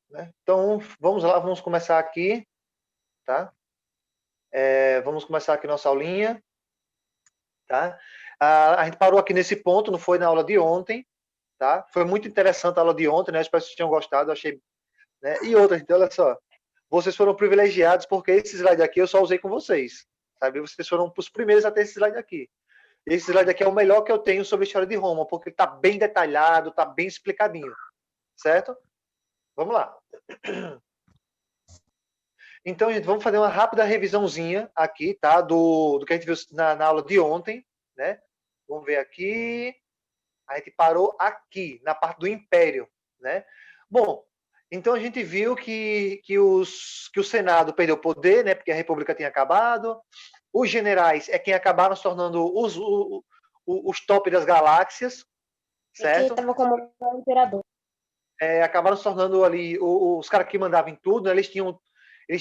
né? Então, vamos lá, vamos começar aqui, tá? Vamos começar aqui nossa aulinha, tá? A gente parou aqui nesse ponto, não foi na aula de ontem, tá? Foi muito interessante a aula de ontem, né? Espero que vocês tenham gostado, eu achei, né? E outra, gente, olha só, vocês foram privilegiados porque esse slide aqui eu só usei com vocês, sabe? Vocês foram os primeiros a ter esse slide aqui. Esse slide aqui é o melhor que eu tenho sobre a história de Roma, porque está bem detalhado, está bem explicadinho, certo? Vamos lá. Então, gente, vamos fazer uma rápida revisãozinha aqui, tá? Do que a gente viu na aula de ontem, né? Vamos ver aqui. A gente parou aqui, na parte do Império, né? Bom, então a gente viu que o Senado perdeu poder, né? Porque a República tinha acabado. Os generais é quem acabaram se tornando os top das galáxias, E quem certo? estava comandando o imperador. Acabaram se tornando ali os caras que mandavam em tudo, né? Eles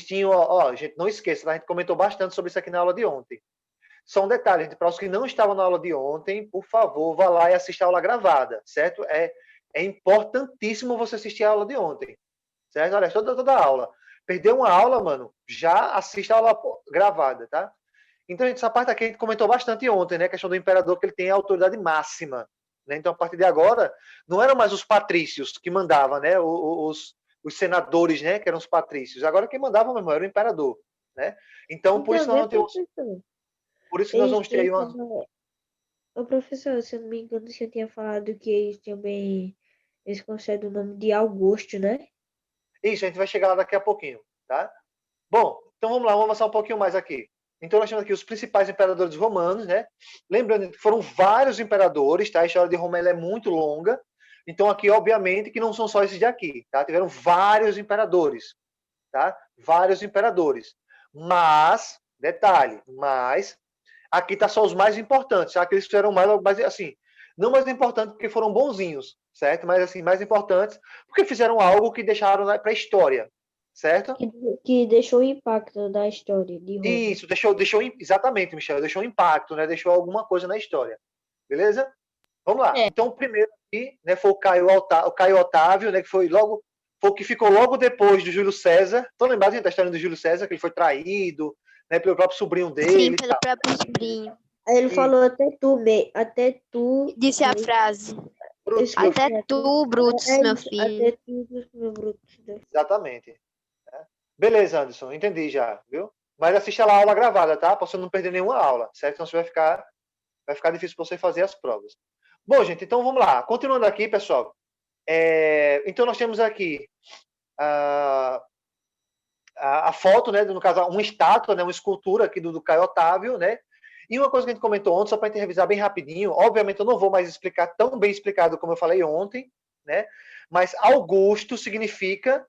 tinham, ó, gente, não esqueça, a gente comentou bastante sobre isso aqui na aula de ontem. Só um detalhe, gente, para os que não estavam na aula de ontem, por favor, vá lá e assista a aula gravada, certo? É importantíssimo você assistir a aula de ontem, certo? Olha, toda a aula. Perdeu uma aula, mano, já assista a aula gravada, tá? Então, gente, essa parte aqui a gente comentou bastante ontem, né? A questão do imperador, que ele tem a autoridade máxima. Né? Então, a partir de agora, não eram mais os patrícios que mandavam, né? Os senadores, né? Que eram os patrícios. Agora quem mandava mesmo era o imperador. Né? Então, por isso, Então, nós vê, não temos, professor. por isso que nós Eles vamos ter aí têm uma. também. Ô, professor, se eu não me engano, você tinha falado que eles também. Eles concedem o nome de Augusto, né? Isso, a gente vai chegar lá daqui a pouquinho. Tá? Bom, então vamos lá, vamos avançar um pouquinho mais aqui. Então, nós temos aqui os principais imperadores romanos, né? Lembrando que foram vários imperadores, tá? A história de Roma ela é muito longa. Então, aqui, obviamente, que não são só esses de aqui, tá? Tiveram vários imperadores, tá? Vários imperadores. Mas, detalhe, aqui tá só os mais importantes, tá? Aqueles que fizeram mais, assim, não mais importantes porque foram bonzinhos, certo? Mas, assim, mais importantes porque fizeram algo que deixaram para a história, certo? Que deixou o impacto da história de Roma. Isso, exatamente, Michel, deixou um impacto, né? Deixou alguma coisa na história. Beleza? Vamos lá. É. Então, o primeiro aqui, né, foi o Caio Otávio, né, que foi o que ficou logo depois do Júlio César. Estão lembrados da história do Júlio César, que ele foi traído, né, pelo próprio sobrinho dele. Sim, pelo próprio sobrinho. Aí ele falou até tu. Disse a frase. Brutus, Até tu, Brutus, meu filho. Até tu, meu Brutus. Exatamente. Beleza, Anderson, entendi já, viu? Mas assista lá a aula gravada, tá? Pra você não perder nenhuma aula, certo? Senão você vai ficar difícil para você fazer as provas. Bom, gente, então vamos lá. Continuando aqui, pessoal. Então nós temos aqui a foto, né? No caso, uma estátua, né? Uma escultura aqui do Caio Otávio, né? E uma coisa que a gente comentou ontem, só para a gente revisar bem rapidinho, obviamente eu não vou mais explicar tão bem explicado como eu falei ontem, né? Mas Augusto significa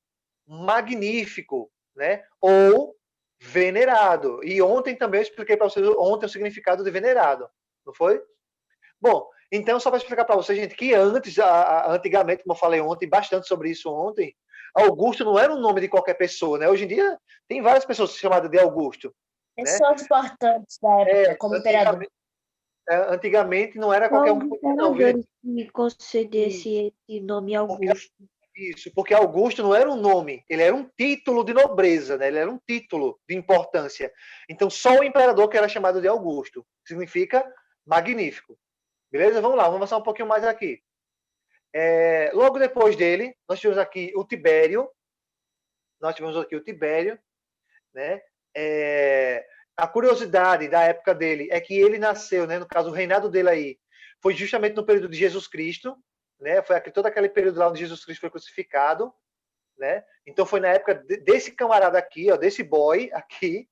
magnífico, né? Ou venerado. E ontem também eu expliquei para vocês ontem o significado de venerado, não foi? Bom, então só para explicar para vocês, gente, que antigamente, como eu falei ontem, bastante sobre isso ontem, Augusto não era um nome de qualquer pessoa, né? Hoje em dia tem várias pessoas chamadas de Augusto. Pessoas importantes da época, como imperador. Antigamente não era qualquer um que podia, não, viu? Que concedesse esse nome Augusto. Isso, porque Augusto não era um nome, ele era um título de nobreza, né? Ele era um título de importância. Então só o imperador que era chamado de Augusto, significa magnífico. Beleza? Vamos lá, vamos avançar um pouquinho mais aqui. Logo depois dele, nós tivemos aqui o Tibério. Né? A curiosidade da época dele é que ele nasceu, né? No caso, o reinado dele aí foi justamente no período de Jesus Cristo, né? Foi todo aquele período lá onde Jesus Cristo foi crucificado, né? Então foi na época desse camarada aqui, ó, desse boy aqui,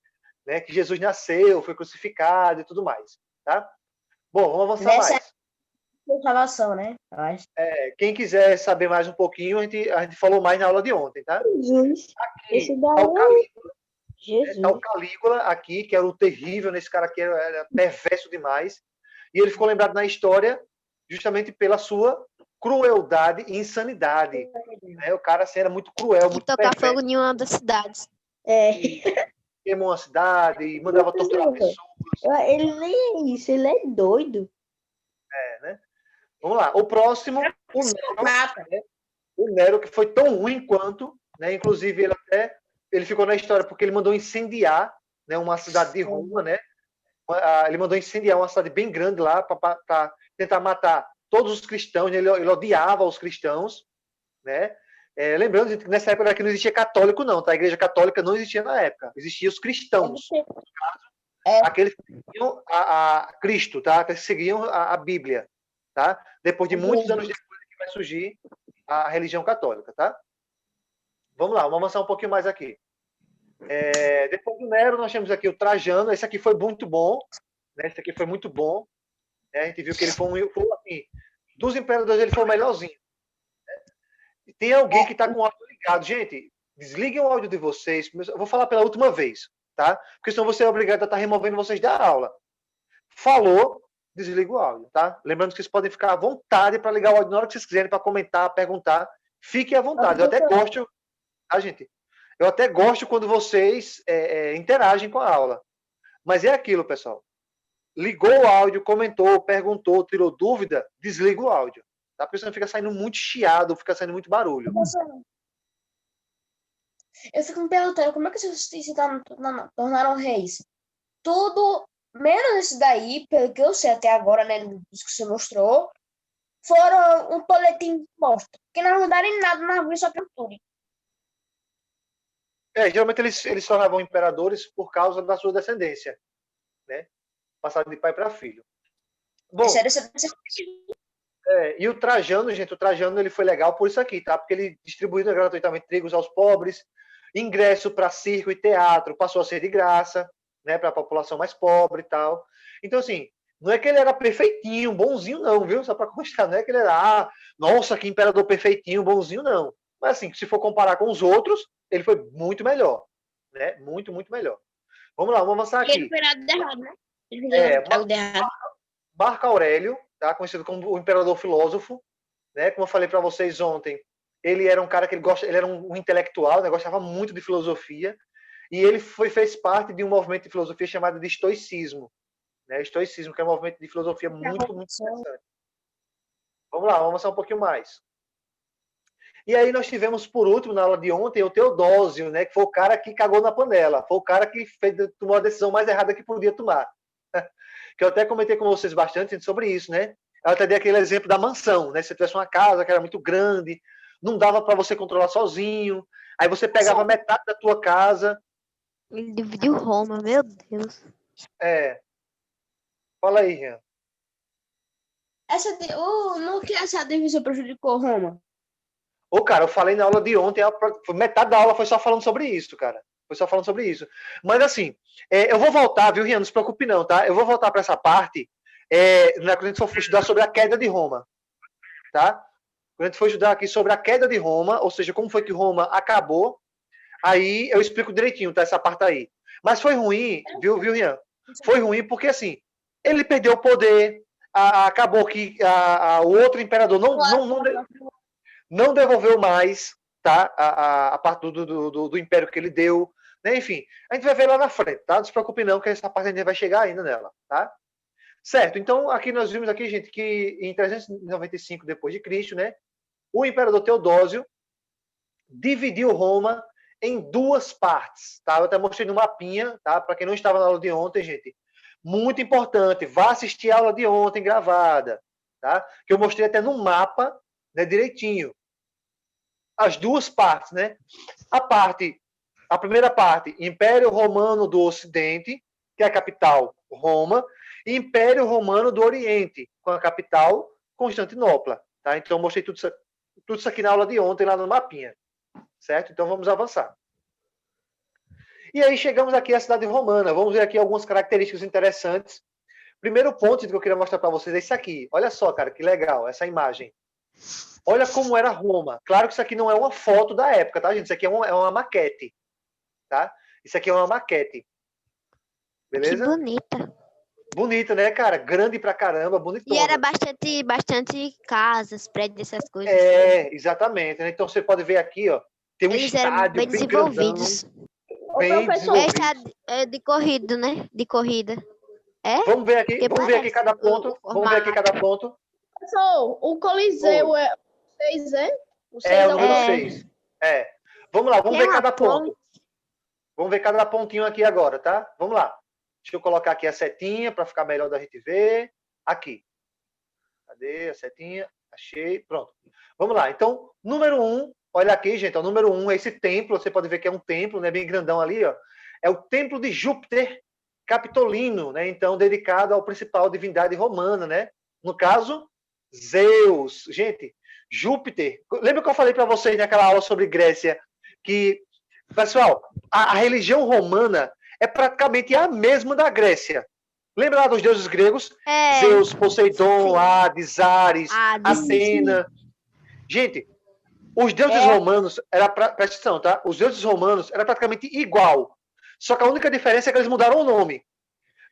né? Que Jesus nasceu, foi crucificado e tudo mais, tá? Bom, vamos avançar mais. Salvação, né? Quem quiser saber mais um pouquinho, a gente falou mais na aula de ontem, tá? Jesus. Aqui, tá o Calígula. Jesus. Tá o Calígula aqui, que era o terrível, nesse cara aqui era perverso demais. E ele ficou lembrado na história justamente pela sua crueldade e insanidade. Né? O cara assim, era muito cruel, muito tocar perverso. fogo em uma das cidades. Queimou uma cidade e mandava torturar pessoas. Ele nem é isso, ele é doido. Né? Vamos lá. O próximo, o Nero, que foi tão ruim quanto, né? Inclusive, ele ficou na história porque ele mandou incendiar, né, uma cidade de Roma, né? Ele mandou incendiar uma cidade bem grande lá para tentar matar todos os cristãos. Ele odiava os cristãos, né? Lembrando que nessa época aqui não existia católico, não, tá? A igreja católica não existia na época. Existiam os cristãos. Aqueles que seguiam a Cristo, tá? Aqueles que seguiam a Bíblia, tá? Depois de muitos anos depois que vai surgir a religião católica, tá? Vamos lá, vamos avançar um pouquinho mais aqui. Depois do Nero, nós temos aqui o Trajano. Esse aqui foi muito bom, né? Esse aqui foi muito bom. Né? A gente viu que ele foi assim, dos imperadores, ele foi o melhorzinho. Né? Tem alguém que está com o áudio ligado. Gente, desliguem o áudio de vocês. Eu vou falar pela última vez, tá? Porque senão você é obrigado a estar removendo vocês da aula. Falou, desliga o áudio, tá? Lembrando que vocês podem ficar à vontade para ligar o áudio na hora que vocês quiserem, para comentar, perguntar. Fiquem à vontade. Eu até gosto, tá, gente? Eu até gosto quando vocês interagem com a aula. Mas é aquilo, pessoal. Ligou o áudio, comentou, perguntou, tirou dúvida, desliga o áudio. Tá? Porque senão fica saindo muito chiado, fica saindo muito barulho. Eu fico me perguntando, como é que vocês se tornaram reis? Tudo, menos isso daí, pelo que eu sei até agora, né, dos que você mostrou, foram um boletim de bosta. Porque não mudaram em nada na rua, só pintura. Geralmente eles se tornavam imperadores por causa da sua descendência, né? Passado de pai para filho. Bom, e o Trajano, gente, ele foi legal por isso aqui, tá? Porque ele distribuiu gratuitamente trigos aos pobres, ingresso para circo e teatro passou a ser de graça, né? Para a população mais pobre e tal. Então, assim, não é que ele era perfeitinho, bonzinho, não, viu? Só para constar, não é que ele era, nossa, que imperador perfeitinho, bonzinho, não. Mas, assim, se for comparar com os outros, ele foi muito melhor, né? Muito, muito melhor. Vamos lá, vamos avançar aqui. Ele foi nada de errado, né? Ele foi nada de errado. Marco Aurélio, tá? Conhecido como o imperador filósofo, né? Como eu falei para vocês ontem, ele era um cara que ele era um intelectual, né? Gostava muito de filosofia, e ele fez parte de um movimento de filosofia chamado de estoicismo, né? Estoicismo, que é um movimento de filosofia muito, muito interessante. Vamos lá, vamos avançar um pouquinho mais. E aí nós tivemos, por último, na aula de ontem, o Teodósio, né? Que foi o cara que cagou na panela. Foi o cara que tomou a decisão mais errada que podia tomar. Que eu até comentei com vocês bastante sobre isso, né? Eu até dei aquele exemplo da mansão, né? Se você tivesse uma casa que era muito grande, não dava para você controlar sozinho. Aí você pegava metade da tua casa. Ele dividiu Roma, meu Deus. Fala aí, Rian. No que essa divisão prejudicou Roma? Cara, eu falei na aula de ontem, metade da aula foi só falando sobre isso, cara. Foi só falando sobre isso. Mas, assim, eu vou voltar, viu, Rian? Não se preocupe, não, tá? Eu vou voltar para essa parte quando a gente for estudar sobre a queda de Roma, tá? Quando a gente for estudar aqui sobre a queda de Roma, ou seja, como foi que Roma acabou, aí eu explico direitinho, tá? Essa parte aí. Mas foi ruim, viu, Rian? Foi ruim porque, assim, ele perdeu o poder, acabou que o outro imperador não devolveu mais, tá? A parte do império que ele deu, né? Enfim, a gente vai ver lá na frente, tá? Não se preocupe não, que essa parte a gente vai chegar ainda nela, tá? Certo, então aqui nós vimos aqui, gente, que em 395 depois de Cristo, né? O imperador Teodósio dividiu Roma em duas partes, tá? Eu até mostrei no mapinha, tá? Para quem não estava na aula de ontem, gente, muito importante, vá assistir a aula de ontem gravada, tá? Que eu mostrei até no mapa, né, direitinho. As duas partes, né? A primeira parte, Império Romano do Ocidente, que é a capital Roma, e Império Romano do Oriente, com a capital Constantinopla, tá? Então eu mostrei tudo isso aqui na aula de ontem, lá no mapinha, certo? Então vamos avançar. E aí chegamos aqui à cidade romana. Vamos ver aqui algumas características interessantes. Primeiro ponto que eu queria mostrar para vocês é isso aqui. Olha só, cara, que legal essa imagem. Olha como era Roma. Claro que isso aqui não é uma foto da época, tá, gente? Isso aqui é uma maquete, tá? Isso aqui é uma maquete. Beleza? Que bonita. Bonita, né, cara? Grande pra caramba, bonitona. E era bastante casas, prédios, essas coisas. Exatamente. Né? Então você pode ver aqui, ó, tem um Eles estádio eram bem desenvolvidos. Bem desenvolvido. De corrida, né? De corrida. Vamos ver aqui cada ponto. Vamos ver aqui cada ponto. Professor, o Coliseu é o 6, é? O 6 é o número 6. Vamos lá, vamos Tem ver uma cada ponto. ponte. Vamos ver cada pontinho aqui agora, tá? Vamos lá. Deixa eu colocar aqui a setinha para ficar melhor da gente ver. Aqui. Cadê a setinha? Achei. Pronto. Vamos lá. Então, número 1, olha aqui, gente. O número 1 é esse templo. Você pode ver que é um templo, né? Bem grandão ali, ó. É o templo de Júpiter Capitolino, né? Então, dedicado ao principal divindade romana, né? No caso, Zeus. Gente, Júpiter. Lembra que eu falei para vocês naquela aula sobre Grécia que, pessoal, a religião romana é praticamente a mesma da Grécia. Lembra lá dos deuses gregos? É. Zeus, Poseidon, Sim. Hades, Ares, Hades. Atena. Gente, os deuses romanos, presta atenção, tá? Os deuses romanos era praticamente igual. Só que a única diferença é que eles mudaram o nome.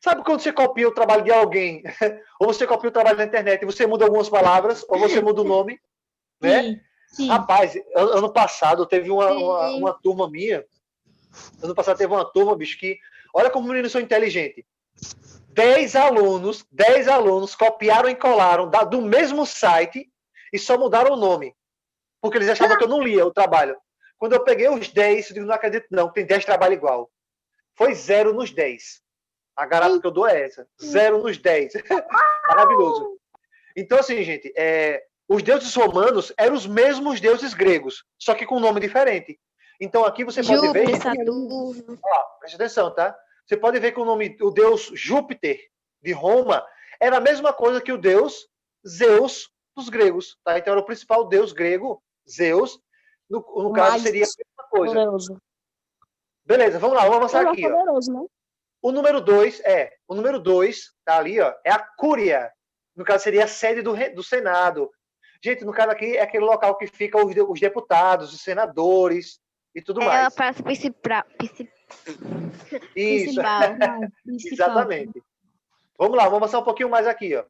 Sabe quando você copia o trabalho de alguém, ou você copia o trabalho na internet e você muda algumas palavras, ou você muda o nome, né? Sim, sim. Rapaz, ano passado teve Sim. uma turma minha. Ano passado teve uma turma, bicho, que. Olha como os meninos são inteligentes. 10 alunos copiaram e colaram do mesmo site e só mudaram o nome. Porque eles achavam que eu não lia o trabalho. Quando eu peguei os 10, eu digo, não acredito não, tem 10 trabalhos igual. Foi 0 nos 10. A garapa que eu dou é essa. 0 nos 10. Maravilhoso. Então, assim, gente, os deuses romanos eram os mesmos deuses gregos, só que com nome diferente. Então, aqui você pode ver... Júpiter, Saturno. Ó, preste atenção, tá? Você pode ver que o deus Júpiter, de Roma, era a mesma coisa que o deus Zeus dos gregos, tá? Então, era o principal deus grego, Zeus. No caso, seria a mesma coisa. Poderoso. Beleza, vamos lá, vamos avançar aqui, ó. Poderoso, né? O número 2, tá ali, ó, é a Cúria. No caso, seria a sede do Senado. Gente, no caso aqui, é aquele local que ficam os deputados, os senadores e tudo É a mais. praça principal. Isso, Principal. exatamente. Vamos lá, vamos avançar um pouquinho mais aqui, ó.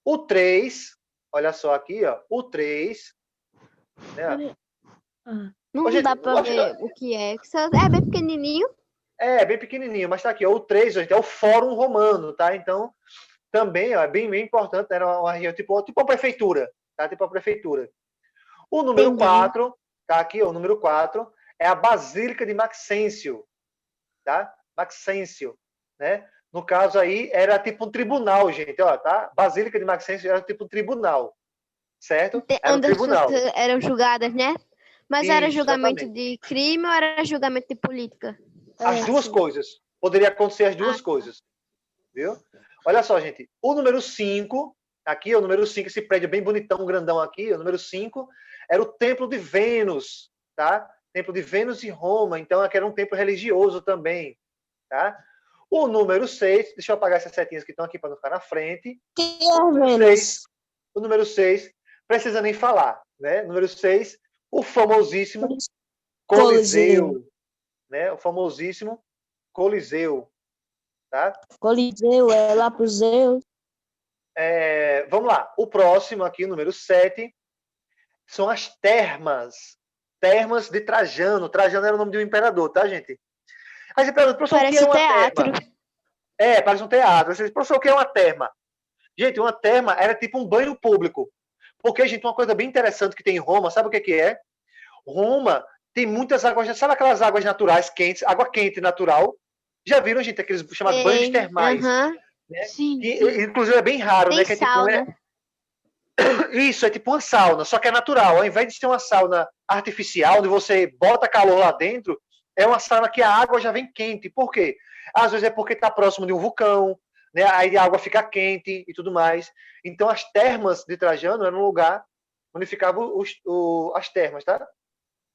O 3, olha só aqui, ó, o 3, né? Não Ô, gente, dá pra ver o que é. É bem pequenininho. É, bem pequenininho, mas tá aqui, ó, o 3, gente, é o Fórum Romano, tá? Então, também, ó, é bem importante, era uma região tipo uma prefeitura, tá? Tipo a prefeitura. O número Entendi. 4, tá aqui, ó, o número 4, é a Basílica de Maxêncio, tá? Maxêncio, né? No caso aí, era tipo um tribunal, gente, ó, tá? Basílica de Maxêncio era tipo um tribunal, certo? Era um Onde as tribunal. pessoas eram julgadas, né? Mas era Isso, julgamento exatamente. de crime ou era julgamento de política? As duas coisas. Poderia acontecer as duas coisas. Viu? Olha só, gente. O número 5, aqui, o número 5, esse prédio bem bonitão, grandão aqui, o número 5, era o Templo de Vênus, tá? Templo de Vênus em Roma. Então, aqui era um templo religioso também, tá? O número 6, deixa eu apagar essas setinhas que estão aqui para não ficar na frente. O número 6, precisa nem falar, né? Número 6, o famosíssimo Coliseu, né? O famosíssimo Coliseu, tá? Coliseu, é lá pro Zeus. Vamos lá. O próximo aqui, número 7, são as termas. Termas de Trajano. Trajano era o nome de um imperador, tá, gente? Aí você pergunta, professor, o que é uma teatro. terma? Parece um teatro. Você diz, professor, o que é uma terma? Gente, uma terma era tipo um banho público. Porque, gente, uma coisa bem interessante que tem em Roma, sabe o que é? Roma tem muitas águas, sabe aquelas águas naturais quentes, água quente natural? Já viram, gente, aqueles chamados banhos termais? Né? Sim, Que, inclusive, é bem raro, Tem né? Que é sauna. Isso, é tipo uma sauna, só que é natural. Ao invés de ser uma sauna artificial, onde você bota calor lá dentro, é uma sauna que a água já vem quente. Por quê? Às vezes é porque está próximo de um vulcão, né? Aí a água fica quente e tudo mais. Então, as termas de Trajano eram um lugar onde ficavam as termas, tá?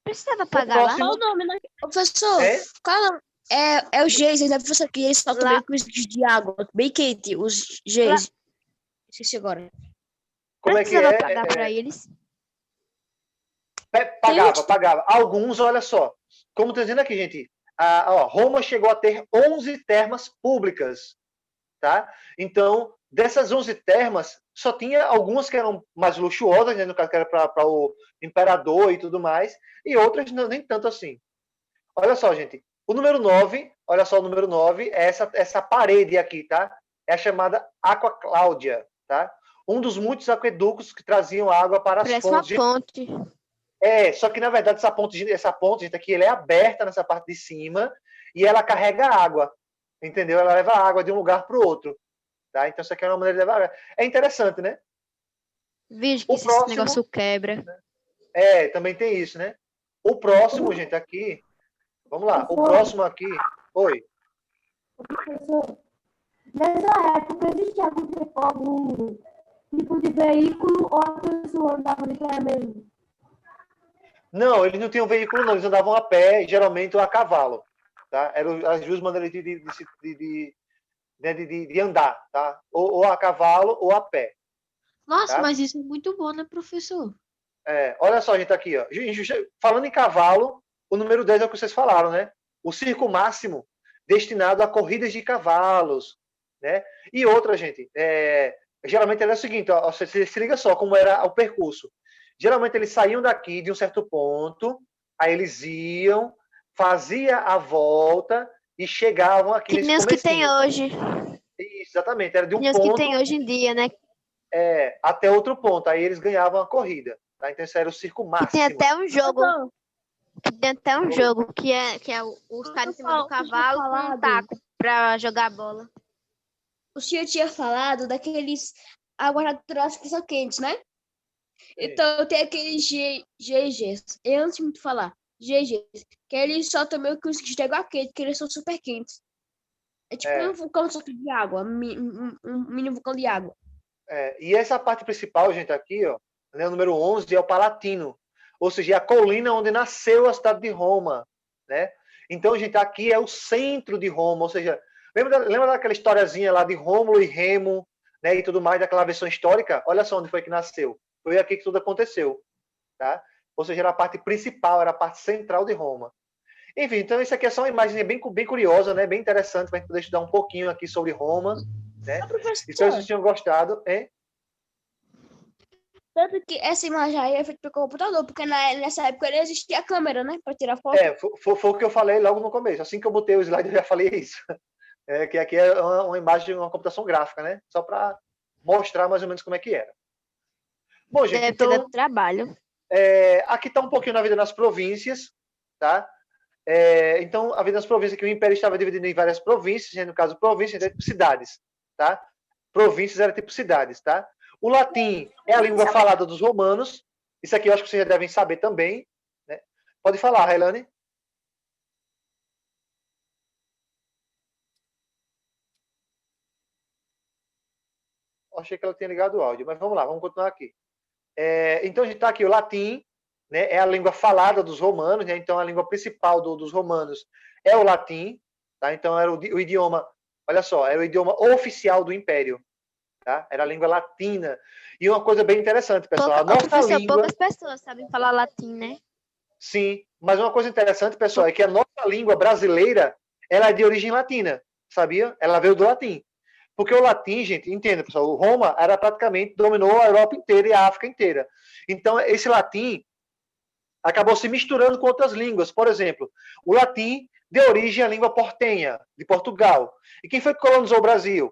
Precisava pagar lá? Qual o nome, né? Professor, É? qual o nome? É o geysers, né, professor? Que eles soltam Lá. bem cruzes de água, bem quente, os geysers. Esqueci agora. Como é que Precisava é? pagar pra eles? Pagava. Alguns, olha só. Como está dizendo aqui, gente, Roma chegou a ter 11 termas públicas, tá? Então, dessas 11 termas, só tinha algumas que eram mais luxuosas, né? No caso, que era para o imperador e tudo mais, e outras nem tanto assim. Olha só, gente. O número 9, olha só o número 9, é essa parede aqui, tá? É a chamada Aqua Cláudia, tá? Um dos muitos aquedutos que traziam água para as Parece uma fontes. ponte. Só que na verdade essa ponte, gente, aqui, ela é aberta nessa parte de cima e ela carrega água, entendeu? Ela leva água de um lugar para o outro, tá? Então isso aqui é uma maneira de levar água. É interessante, né? Vídeo que O esse próximo, negócio quebra. também tem isso, né? O próximo, gente, aqui, vamos lá, o próximo aqui, oi. Professor, nessa época existia algum tipo de veículo ou a pessoa andava de pé mesmo? Não, eles não tinham veículo, não, eles andavam a pé, geralmente ou a cavalo, tá? Eram as duas maneiras de andar, tá? Ou a cavalo ou a pé. Nossa, Tá? mas isso é muito bom, né, professor? Olha só, gente, aqui, ó. Falando em cavalo, o número 10 é o que vocês falaram, né? O circo máximo destinado a corridas de cavalos, né? E outra, gente, geralmente era o seguinte, ó, você se liga só como era o percurso. Geralmente eles saíam daqui de um certo ponto, aí eles iam, fazia a volta e chegavam aqui Que nesse nem os que tem comecinho. hoje. Isso, exatamente, era de Que um nem os que ponto tem hoje em dia, né? até outro ponto, aí eles ganhavam a corrida, tá? Então esse era o circo Que máximo. tem até um jogo. Professor, Que tem até um jogo que é os caras em cima do cavalo com um taco pra jogar bola. o senhor tinha falado daqueles águas naturais que são quentes, né? Então tem aqueles GGs. Eu antes de falar, GGs, que eles soltam meio que os de água quente, que eles são super quentes. É tipo um vulcão solto de água, um mini vulcão de água. E essa parte principal, gente, aqui, ó, né, o número 11 é o Palatino, ou seja, é a colina onde nasceu a cidade de Roma, né? Então, gente, aqui é o centro de Roma, ou seja, lembra daquela historiazinha lá de Rômulo e Remo, né, e tudo mais, daquela versão histórica? Olha só onde foi que nasceu. Foi aqui que tudo aconteceu, tá? Ou seja, era a parte principal, era a parte central de Roma. Enfim, então isso aqui é só uma imagem bem curiosa, né? Bem interessante para a gente poder estudar um pouquinho aqui sobre Roma, né? Professor, Espero que vocês tenham gostado, hein? tanto que essa imagem aí é feita pelo computador, porque nessa época não existia câmera, né? Para tirar foto. Foi o que eu falei logo no começo. Assim que eu botei o slide, eu já falei isso. Que aqui é uma imagem de uma computação gráfica, né? Só para mostrar mais ou menos como é que era. Bom, gente, Deve ter então, dado trabalho. aqui está um pouquinho na vida nas províncias, tá? Então, a vida nas províncias, que o Império estava dividido em várias províncias, no caso, províncias era tipo cidades, tá? Províncias era tipo cidades, tá? O latim é a língua falada dos romanos. Isso aqui eu acho que vocês já devem saber também, né? Pode falar, Railane. Achei que ela tinha ligado o áudio, mas vamos lá, vamos continuar aqui. Então, a gente está aqui, o latim, né, é a língua falada dos romanos, né? Então a língua principal dos romanos é o latim, tá? Então era o idioma, olha só, era o idioma oficial do Império, tá? Era a língua latina. E uma coisa bem interessante, pessoal, a nossa língua... Poucas pessoas sabem falar latim, né? Sim, mas uma coisa interessante, pessoal, é que a nossa língua brasileira, ela é de origem latina, sabia? Ela veio do latim. Porque o latim, gente, entenda, pessoal, o Roma era praticamente, dominou a Europa inteira e a África inteira. Então, esse latim acabou se misturando com outras línguas. Por exemplo, o latim deu origem à língua portenha, de Portugal. E quem foi que colonizou o Brasil?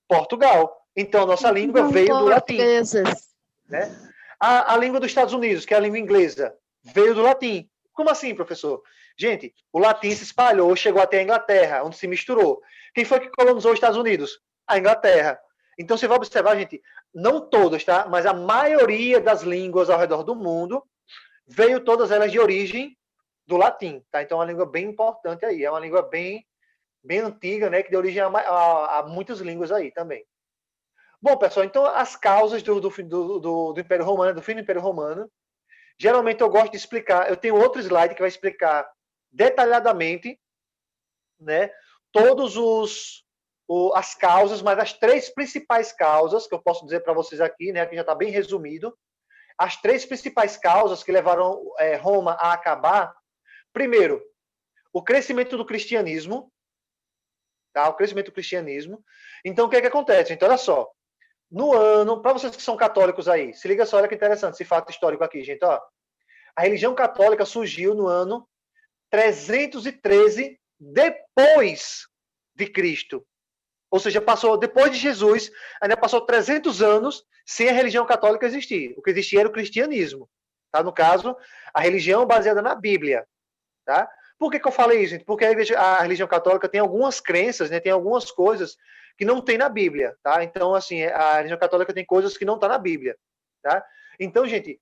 Portugal. Então, a nossa língua veio do latim. Né? A língua dos Estados Unidos, que é a língua inglesa, veio do latim. Como assim, professor? Gente, o latim se espalhou, chegou até a Inglaterra, onde se misturou. Quem foi que colonizou os Estados Unidos? A Inglaterra. Então, você vai observar, gente, não todas, tá? Mas a maioria das línguas ao redor do mundo veio todas elas de origem do latim, tá? Então, é uma língua bem importante aí. É uma língua bem antiga, né? Que deu origem a muitas línguas aí também. Bom, pessoal, então as causas do Império Romano, do fim do Império Romano, geralmente eu gosto de explicar, eu tenho outro slide que vai explicar detalhadamente, né, as causas, mas as 3 principais causas que eu posso dizer para vocês aqui, né, que já está bem resumido, as 3 principais causas que levaram Roma a acabar. Primeiro, o crescimento do cristianismo, tá? O crescimento do cristianismo. Então, o que é que acontece? Então, olha só, no ano, para vocês que são católicos aí, se liga só, olha que interessante esse fato histórico aqui, gente, ó. A religião católica surgiu no ano 313 depois de Cristo. Ou seja, passou depois de Jesus, ainda passou 300 anos sem a religião católica existir. O que existia era o cristianismo, tá? No caso, a religião baseada na Bíblia, tá? Por que eu falei isso, gente? Porque a religião católica tem algumas crenças, né? Tem algumas coisas que não tem na Bíblia, tá? Então, assim, a religião católica tem coisas que não tá na Bíblia, tá? Então, gente,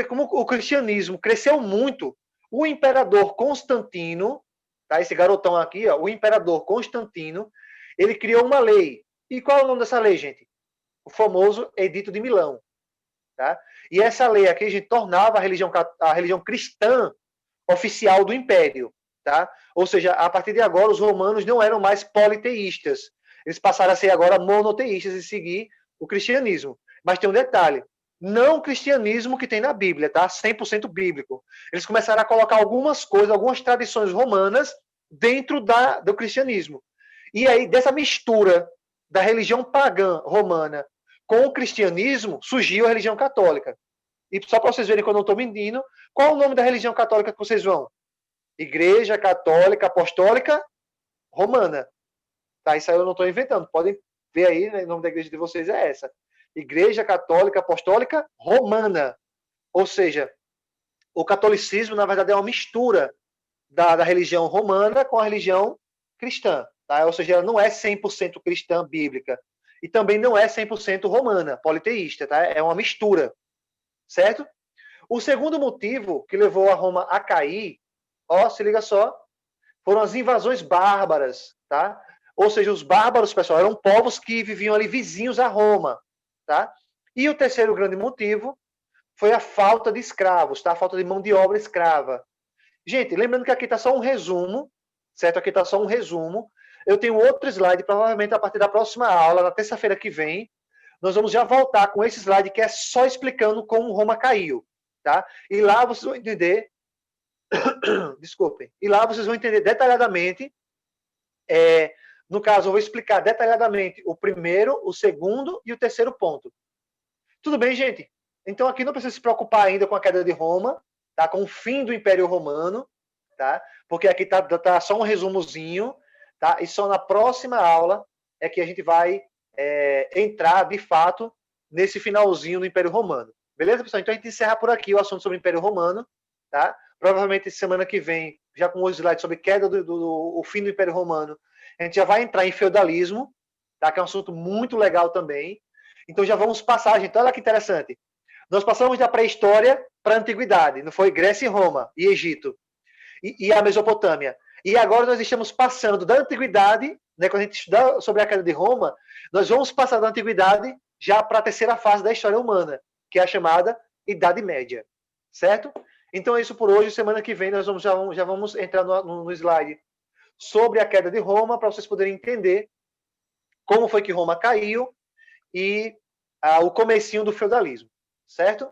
como o cristianismo cresceu muito, o imperador Constantino, tá? Esse garotão aqui, ó, o imperador Constantino, ele criou uma lei. E qual é o nome dessa lei, gente? O famoso Edito de Milão, tá? E essa lei aqui, gente, tornava a religião cristã oficial do império, tá? Ou seja, a partir de agora, os romanos não eram mais politeístas. Eles passaram a ser agora monoteístas e seguir o cristianismo. Mas tem um detalhe, não o cristianismo que tem na Bíblia, tá? 100% bíblico. Eles começaram a colocar algumas coisas, algumas tradições romanas dentro do cristianismo. E aí, dessa mistura da religião pagã romana com o cristianismo, surgiu a religião católica. E só para vocês verem que eu não estou mentindo, qual é o nome da religião católica que vocês vão? Igreja Católica Apostólica Romana. Tá? Isso aí eu não estou inventando. Podem ver aí, né? O nome da igreja de vocês é essa. Igreja Católica Apostólica Romana. Ou seja, o catolicismo, na verdade, é uma mistura da religião romana com a religião cristã. Tá? Ou seja, ela não é 100% cristã bíblica. E também não é 100% romana, politeísta. Tá? É uma mistura. Certo? O segundo motivo que levou a Roma a cair, ó, se liga só, foram as invasões bárbaras, tá? Ou seja, os bárbaros, pessoal, eram povos que viviam ali vizinhos a Roma, tá? E o terceiro grande motivo foi a falta de escravos, tá? A falta de mão de obra escrava. Gente, lembrando que aqui está só um resumo, certo? Aqui está só um resumo. Eu tenho outro slide, provavelmente a partir da próxima aula, na terça-feira que vem, nós vamos já voltar com esse slide que é só explicando como Roma caiu, tá? E lá vocês vão entender, desculpem, e lá vocês vão entender detalhadamente, no caso, eu vou explicar detalhadamente o primeiro, o segundo e o terceiro ponto. Tudo bem, gente? Então aqui não precisa se preocupar ainda com a queda de Roma, tá? Com o fim do Império Romano, tá? Porque aqui tá só um resumozinho, tá? E só na próxima aula é que a gente vai entrar, de fato, nesse finalzinho do Império Romano. Beleza, pessoal? Então a gente encerra por aqui o assunto sobre o Império Romano, tá? Provavelmente semana que vem, já com os slides sobre queda o fim do Império Romano, a gente já vai entrar em feudalismo, tá? Que é um assunto muito legal também. Então já vamos passar, gente. Olha que interessante. Nós passamos da pré-história para a antiguidade. Não foi Grécia e Roma e Egito e a Mesopotâmia. E agora nós estamos passando da antiguidade, né, quando a gente estudar sobre a queda de Roma, nós vamos passar da antiguidade já para a terceira fase da história humana, que é a chamada Idade Média. Certo? Então é isso por hoje. Semana que vem nós já vamos entrar no slide sobre a queda de Roma, para vocês poderem entender como foi que Roma caiu e o comecinho do feudalismo. Certo?